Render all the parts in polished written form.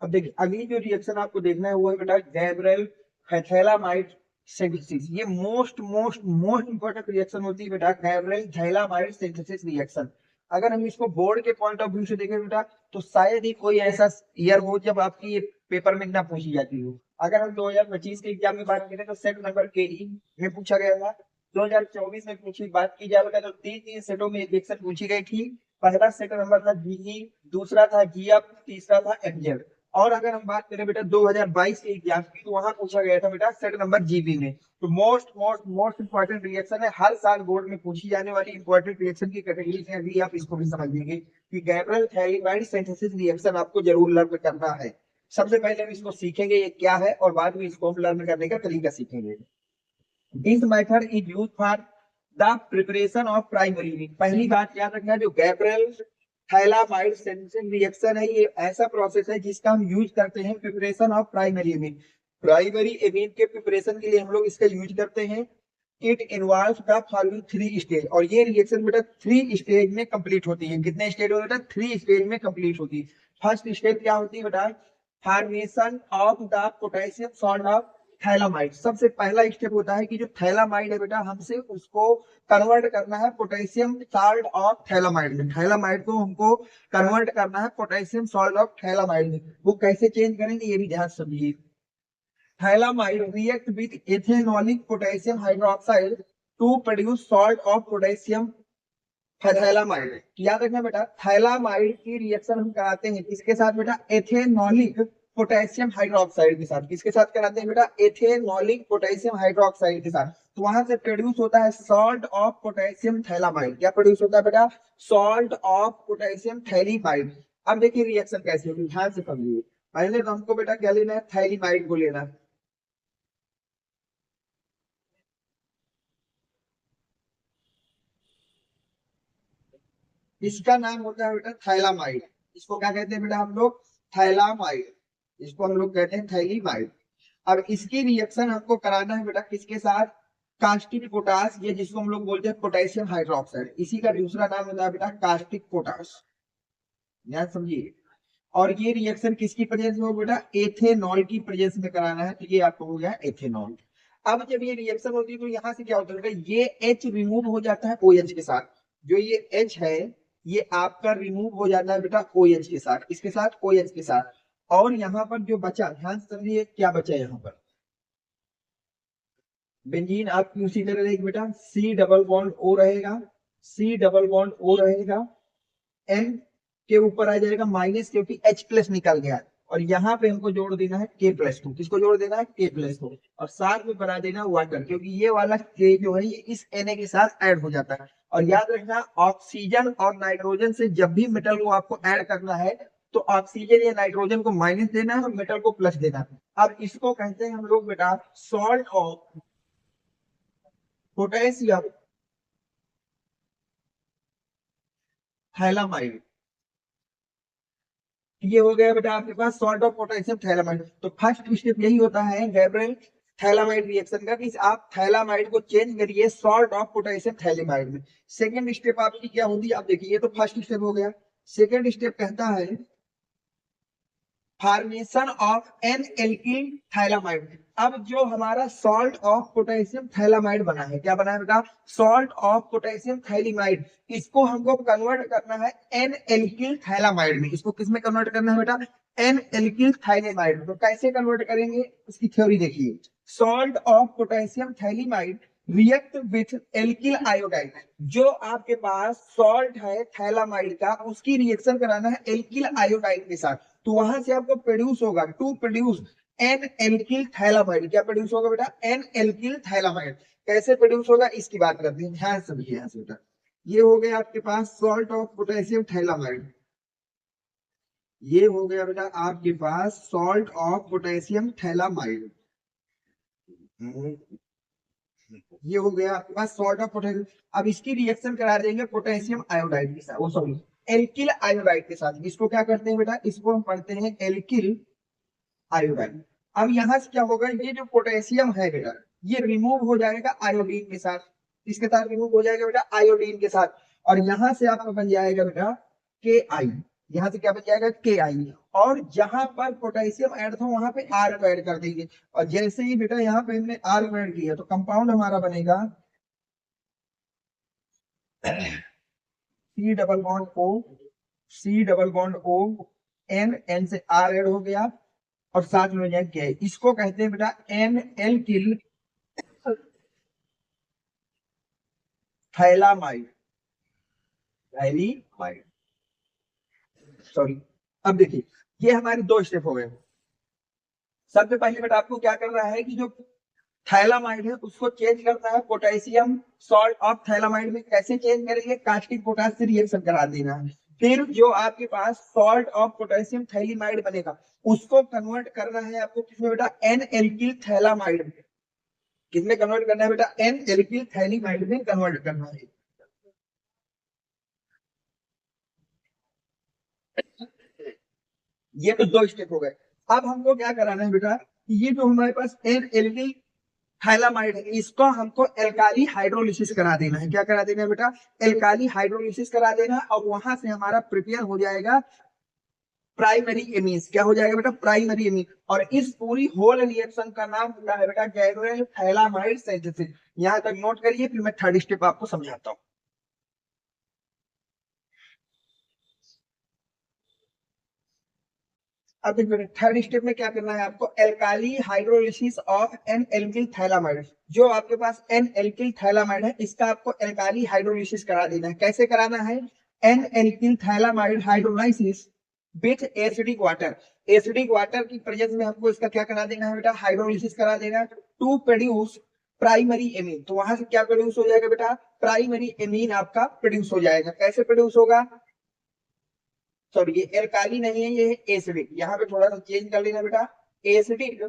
अब देखिए अगली जो रिएक्शन आपको देखना है वो है बेटा गैब्रियल थैलामाइड सिंथेसिस। ये most most most important reaction होती है बेटा, गैब्रियल थैलामाइड सिंथेसिस रिएक्शन। अगर हम इसको बोर्ड के पॉइंट ऑफ व्यू से देखें बेटा, तो शायद ही कोई ऐसा ईयर हो जब आपकी ये पेपर में ना पूछी जाती हो। अगर हम 2025 के एग्जाम में बात करें तो सेट नंबर के ही में पूछा गया था। 2024 में पूछी बात की जाए तो तीन तीन सेटों में रिएक्शन पूछी गई थी। पहला सेट नंबर था जीई, दूसरा था जीएफ, तीसरा था एफजेड। और अगर हम बात करें बेटा 2022 के एग्जाम की, तो वहां पूछा गया था बेटा सेट नंबर जीबी में। तो most most most important reaction है, हर साल बोर्ड में पूछी जाने वाली इंपॉर्टेंट रिएक्शन की कैटेगरी से अभी आप इसको भी समझ लीजिए कि गैब्रियल थैलामाइड सिंथेसिस रिएक्शन आपको जरूर लर्न करना है। सबसे पहले हम इसको सीखेंगे ये क्या है, और बाद में इसको हम लर्न करने का तरीका सीखेंगे। This method is use for the preparation of primary. पहली बात याद रखना, जो गैब्रियल थैलामाइड सिंथेसिस रिएक्शन है ये ऐसा प्रोसेस है जिसका हम यूज करते हैं preparation of primary amine. Primary amine के प्रिपरेशन के लिए हम लोग इसका यूज करते हैं। It involve the following three stage, और ये रिएक्शन बेटा थ्री स्टेज में कंप्लीट होती है। कितने स्टेज होते हैं? थ्री स्टेज में कंप्लीट होती है। फर्स्ट स्टेज क्या होती है बेटा? Formation of the potassium salt of phthalimide. सबसे पहला स्टेप होता है कि जो थैलामाइड है बेटा, हमसे उसको कन्वर्ट करना है पोटेशियम सॉल्ट ऑफ थैलामाइड में। थैलामाइड को हमको कन्वर्ट करना है पोटेशियम सॉल्ट ऑफ थैलामाइड में। वो कैसे चेंज करेंगे ये भी ध्यान समझिए। Phthalimide react with ethanolic potassium hydroxide to produce salt of potassium phthalimide. याद रखना बेटा, थैलामाइड की रिएक्शन हम कराते हैं किसके साथ बेटा? एथेनॉलिक पोटेशियम हाइड्रोक्साइड के साथ। किसके साथ कराते हैं बेटा? एथेनॉलिक पोटेशियम हाइड्रोक्साइड के साथ। तो वहां से प्रोड्यूस होता है सॉल्ट ऑफ पोटेशियम थैलामाइड। क्या प्रोड्यूस होता है बेटा? Salt of potassium phthalimide. अब देखिए रिएक्शन कैसी होगी, ध्यान से समझिए। पहले तो हमको बेटा क्या लेना है? थैलामाइड को लेना है। इसका नाम होता है बेटा थैलामाइड। इसको क्या कहते हैं बेटा हम लोग? थैलामाइड। इसको हम लोग कहते हैं थैलीमाइड। अब इसकी रिएक्शन हमको कराना है बेटा किसके साथ? कास्टिक पोटास, ये जिसको हम लोग बोलते हैं पोटेशियम हाइड्रोक्साइड। इसी का दूसरा नाम होता है बेटा कास्टिक पोटास। ध्यान समझिए। और ये रिएक्शन किसकी प्रेजेंस में हो बेटा? एथेनॉल की प्रेजेंस में कराना है। तो ये आपको हो गया एथेनॉल। अब जब ये रिएक्शन होती है तो यहाँ से क्या होता है? ये एच रिमूव हो जाता है ओएच के साथ। जो ये एच है ये आपका रिमूव हो जाता है बेटा ओएच के साथ। इसके साथ ओएच के साथ। और यहाँ पर जो बचा, ध्यान से समझिए क्या बचा यहाँ पर। बेंजीन आपकी उसी तरह रहेगी बेटा, सी डबल बॉन्ड ओ रहेगा, सी डबल बॉन्ड ओ रहेगा, एन के ऊपर आ जाएगा माइनस क्योंकि H प्लस निकल गया। और यहाँ पे हमको जोड़ देना है K+2। किसको जोड़ देना है? K+2। और साथ में बना देना वाटर, क्योंकि ये वाला K जो है ये इस Na के साथ ऐड हो जाता है। और याद रखना, ऑक्सीजन और नाइट्रोजन से जब भी मेटल को आपको ऐड करना है तो ऑक्सीजन या नाइट्रोजन को माइनस देना है और मेटल को प्लस देना है। अब इसको कहते हैं हम लोग बेटा सॉल्ट ऑफ पोटेशियम थैलामाइड। ये हो गया बेटा आपके पास सॉल्ट ऑफ पोटेशियम थैलामाइड। तो फर्स्ट स्टेप यही होता है गैब्रियल थैलामाइड रिएक्शन का कि आप थैलामाइड को चेंज करिए सॉल्ट ऑफ पोटेशियम थैलामाइड में। सेकंड स्टेप आपकी क्या होती है? आप देखिए, ये तो फर्स्ट स्टेप हो गया। सेकंड स्टेप कहता है formation of N alkyl phthalimide. अब जो हमारा सॉल्ट ऑफ पोटेशियम थैलामाइड बना है, क्या बना है बेटा? Salt of potassium phthalimide. इसको हमको कन्वर्ट करना है एन एल्किल थैलामाइड में। इसको किस में कन्वर्ट करना है बेटा? N alkyl phthalimide. तो कैसे कन्वर्ट करेंगे उसकी थ्योरी देखिए। Salt of potassium phthalimide react with alkyl iodide. जो आपके पास सॉल्ट है थैलामाइड का, उसकी रिएक्शन कराना है एल्किल आयोडाइड के साथ। तो वहां से आपको प्रोड्यूस होगा to produce N alkyl phthalimide. क्या प्रोड्यूस होगा बेटा? N alkyl phthalimide. कैसे प्रोड्यूस होगा इसकी बात करते हैं, ध्यान समझिए यहाँ से बेटा। ये हो गया आपके पास सॉल्ट ऑफ पोटेशियम थैलामाइड। ये हो गया बेटा आपके पास सॉल्ट ऑफ पोटेशियम थैलामाइड। ये हो गया आपके पास सॉल्ट ऑफ पोटेशियम। अब इसकी रिएक्शन करा देंगे पोटेशियम आयोडाइड के साथ, वो सॉरी एल्किल आयोडाइड के साथ। इसको क्या करते हैं बेटा? इसको हम पढ़ते हैं एल्किल आयोडाइड। अब यहाँ से क्या होगा? ये जो पोटेशियम है बेटा ये रिमूव हो जाएगा आयोडीन के साथ। किसके साथ रिमूव हो जाएगा बेटा? आयोडीन के साथ। और यहाँ से आपका बन जाएगा बेटा के आई। यहाँ से क्या बच जाएगा के आई, और जहां पर पोटेशियम ऐड था वहां पे आर को ऐड कर देंगे, और जैसे ही बेटा यहाँ पे हमने आर को ऐड किया तो कंपाउंड हमारा बनेगा C double bond O, C double bond O, N, N से आर ऐड हो गया, और साथ में हो जाए के। इसको कहते हैं बेटा एन एल किल थैलामाइड, थैलीमाइड, सॉरी। अब देखिए ये हमारे दो स्टेप हो गए। सबसे पहले बेटा आपको क्या करना है कि जो थैलामाइड है उसको चेंज करना है पोटेशियम सॉल्ट ऑफ थैलामाइड में। कैसे चेंज करेंगे, कास्टिक पोटास से रिएक्शन करा देना है। फिर जो आपके पास सॉल्ट ऑफ पोटेशियम थैलीमाइड बनेगा उसको कन्वर्ट करना है आपको किसमें बेटा, एन एल्किल थैलामाइड में। किसमें कन्वर्ट करना है बेटा, एन एल्किल थैलीमाइड में कन्वर्ट करना है। ये तो दो स्टेप हो गए। अब हमको क्या कराना है बेटा, ये जो हमारे पास एन एल्किल थाइलामाइड है इसको हमको एल्काली हाइड्रोलिसिस करा देना है। क्या करा देना है बेटा, एल्काली हाइड्रोलिसिस करा देना है, और वहां से हमारा प्रिपेयर हो जाएगा प्राइमरी एमीन्स। क्या हो जाएगा बेटा, प्राइमरी एमीन। और इस पूरी होल रिएक्शन का नाम होता है बेटा गैब्रियल थैलामाइड सिंथेसिस। यहां तक नोट करिए, फिर मैं थर्ड स्टेप आपको समझाता हूँ। अब देखिए थर्ड स्टेप में क्या करना है आपको, alkali hydrolysis of N alkyl phthalimide. जो आपके पास एन एल्किल थैलामाइड है इसका आपको एल्काली हाइड्रोलिसिस करा देना है। कैसे कराना है, N alkyl phthalimide hydrolysis with acidic water. Acidic water की प्रेजेंस में हमको इसका क्या करा देना है बेटा, हाइड्रोलिसिस करा देना टू प्रोड्यूस प्राइमरी एमीन। तो वहां से क्या प्रोड्यूस हो जाएगा बेटा, प्राइमरी एमीन आपका प्रोड्यूस हो जाएगा। कैसे प्रोड्यूस होगा, सॉरी ये एल्काली नहीं है, ये है एसिडिक। यहाँ पे थोड़ा सा चेंज कर लेना बेटा, acidic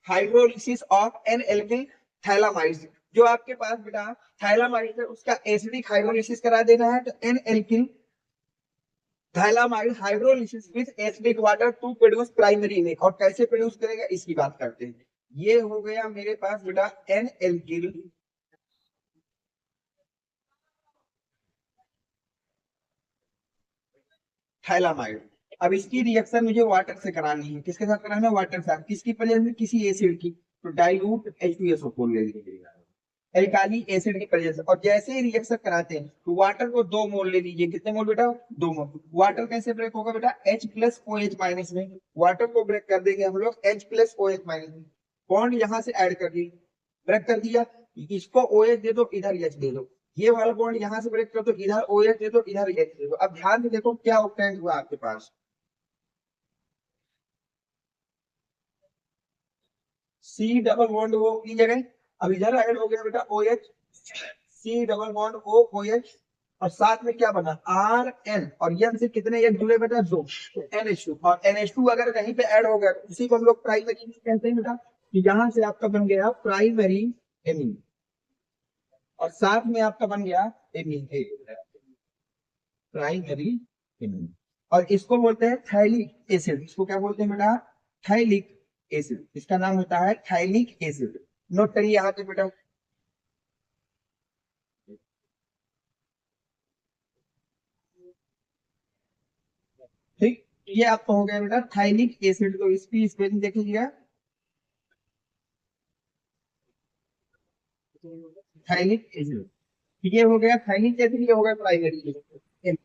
hydrolysis of N alkyl phthalimide. जो आपके पास बेटा थैलामाइड है उसका एसिडिक हाइड्रोलिसिस करा देना है, तो N alkyl phthalimide hydrolysis with acidic water to produce primary amine. और कैसे प्रोड्यूस करेगा इसकी बात करते हैं। ये हो गया मेरे पास बेटा एन एल्किल थैलामाइड। अब इसकी रिएक्शन मुझे वाटर से करानी है। किसके साथ कराना है, वाटर से। किसकी प्रेजेंस में, किसी एसिड की। तो डाइल्यूट H2SO4 ले लीजिए, एल्काली एसिड की प्रेजेंस। और जैसे ही रिएक्शन कराते हैं तो वाटर को 2 मोल ले लीजिए। कितने मोल बेटा, 2 मोल। वाटर कैसे ब्रेक होगा बेटा, H plus O H minus में। वाटर को ब्रेक कर देंगे हम लोग H plus O H minus में। बॉन्ड यहाँ से ऐड कर दी, ब्रेक कर दिया। इसको ओ एच दे दो, इधर एच दे दो। ये वाला बॉन्ड यहाँ से ब्रेक कर दो, इधर ओ एच दे दो, इधर एच दे दो। अब ध्यान से देखो क्या ऑक्टेंट हुआ आपके पास, सी डबल बॉन्ड ओ की जगह अब इधर ऐड हो गया बेटा O H, C double bond O O H. और साथ में क्या बना, आर एन, और एन से कितने एक जुड़े बेटा, दो। NH2, और NH2 अगर कहीं पे ऐड हो गया तो उसी को हम लोग प्राइमरी कहते हैं बेटा। कि यहाँ से आपका बन गया प्राइमरी एमीन, और साथ में आपका बन गया एमीन ए, प्राइमरी एमीन। और इसको बोलते हैं थैलिक एसिड। इसको क्या बोलते हैं बेटा, थैलिक एसिड। इसका नाम होता है थैलिक एसिड। नोट करिए यहाँ पे बेटा। ठीक, ये आपका हो गया बेटा थाइलिक एसिड। तो इसकी स्पेलिंग देखिएगा, थाइलिक एसिड। ये हो गया थाइलिक एसिड, ये हो गया प्राइमरी एसिड।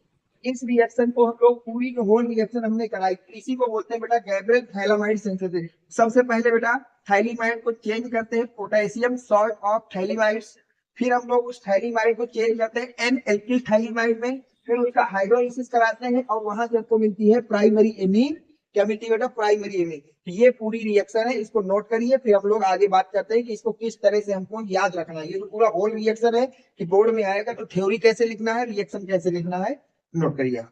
इस रिएक्शन को हम लोग पूरी जो होल रिएक्शन हमने कराई, इसी को बोलते हैं बेटा गैब्रियल थैलामाइड सिंथेसिस। सबसे पहले बेटा थैलीमाइड को चेंज करते हैं पोटेशियम सॉल्ट ऑफ थैलीमाइड्स। फिर हम लोग उस थैलीमाइड को चेंज करते हैं एन एल्किल थैलीमाइड में। फिर उसका हाइड्रोलिसिस कराते हैं, और वहां से हमको मिलती है प्राइमरी एमीन। क्या मिलती है बेटा, प्राइमरी एमीन। तो ये पूरी रिएक्शन है, इसको नोट करिए। फिर हम लोग आगे बात करते हैं कि इसको किस तरह से हमको याद रखना है। ये तो पूरा होल रिएक्शन है कि बोर्ड में आएगा तो थ्योरी कैसे लिखना है, रिएक्शन कैसे लिखना है, नोट करिए।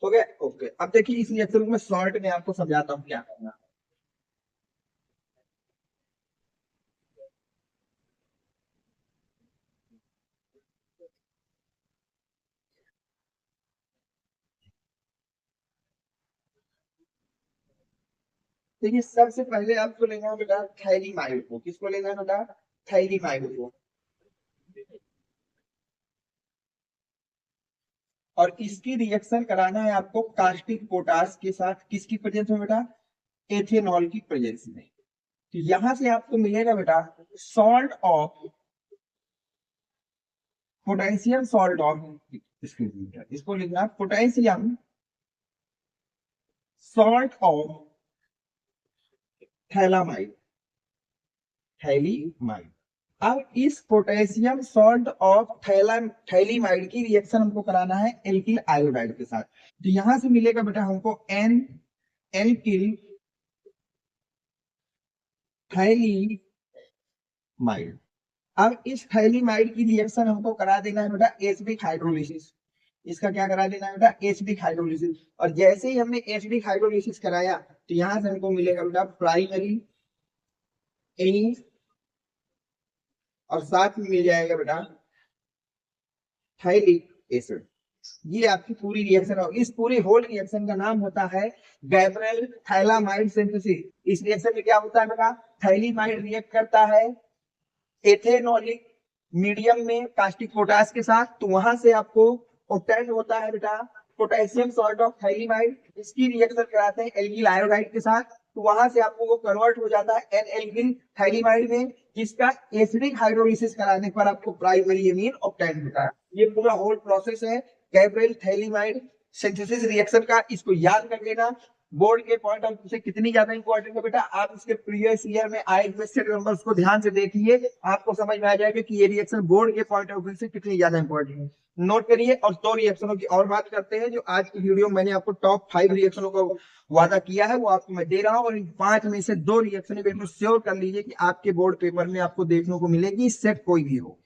हो गया, ओके। अब देखिए इस रिएक्शन को मैं शॉर्ट में आपको समझाता हूँ क्या करना। देखिए सबसे पहले आपको लेना है बेटा थैलीमाइड को। किसको लेना है बेटा? थैलीमाइड को। और इसकी रिएक्शन कराना है आपको कास्टिक पोटास के साथ। किसकी प्रेजेंस में बेटा? एथेनॉल की प्रेजेंस में। तो यहां से आपको मिलेगा बेटा salt of potassium salt of, इसको लिखना potassium salt of phthalimide, phthalimide. अब इस पोटेशियम सॉल्ट ऑफ थैलीमाइड की रिएक्शन हमको कराना है एल्किल आयोडाइड के साथ। तो यहां से मिलेगा बेटा हमको एन एल्किल थैलीमाइड। अब इस थैलीमाइड की रिएक्शन हमको करा देना है बेटा एसिडिक हाइड्रोलिसिस। इसका क्या करा देना है बेटा? Acidic hydrolysis. और जैसे ही हमने एसिडिक हाइड्रोलिसिस कराया तो यहां से हमको मिलेगा बेटा प्राइमरी एनी, और साथ में मिल जाएगा बेटा थैलिक एसिड। ये आपकी पूरी रिएक्शन है। इस पूरी होल रिएक्शन का नाम होता है गैब्रियल थैलामाइड सिंथेसिस। इस रिएक्शन में क्या होता है बेटा? थैलीमाइड रिएक्ट करता है एथेनॉलिक मीडियम में कास्टिक पोटास के साथ, तो वहां से आपको ऑब्टेन होता है बेटा पोटेशियम सॉल्ट ऑफ थैलीमाइड। इसकी रिएक्शन कराते हैं एल्किल आयोडाइड के साथ, तो वहां से आपको वो कन्वर्ट हो जाता है एन एल्किल थैलीमाइड में, जिसका एसिडिक हाइड्रोलिसिस कराने पर आपको प्राइमरी एमीन ऑब्टेन होता है। ये पूरा होल प्रोसेस है गैब्रियल थैलीमाइड सिंथेसिस रिएक्शन का। इसको याद कर लेना। बोर्ड के पॉइंट ऑफ व्यू से कितनी ज्यादा इंपॉर्टेंट है बेटा, आप इसके प्रीवियस ईयर में आए क्वेश्चन नंबर्स को ध्यान से देखिए, आपको समझ में आ जाएगा कि ये रिएक्शन बोर्ड के पॉइंट ऑफ व्यू से कितनी ज्यादा इंपॉर्टेंट है। नोट करिए। और दो रिएक्शनों की और बात करते हैं, जो आज की वीडियो में मैंने आपको टॉप 5 रिएक्शनों का वादा किया है वो आपको मैं दे रहा हूँ। और इन 5 में से 2 रिएक्शन बिल्कुल श्योर कर लीजिए कि आपके बोर्ड पेपर में आपको देखने को मिलेगी, सेट कोई भी हो।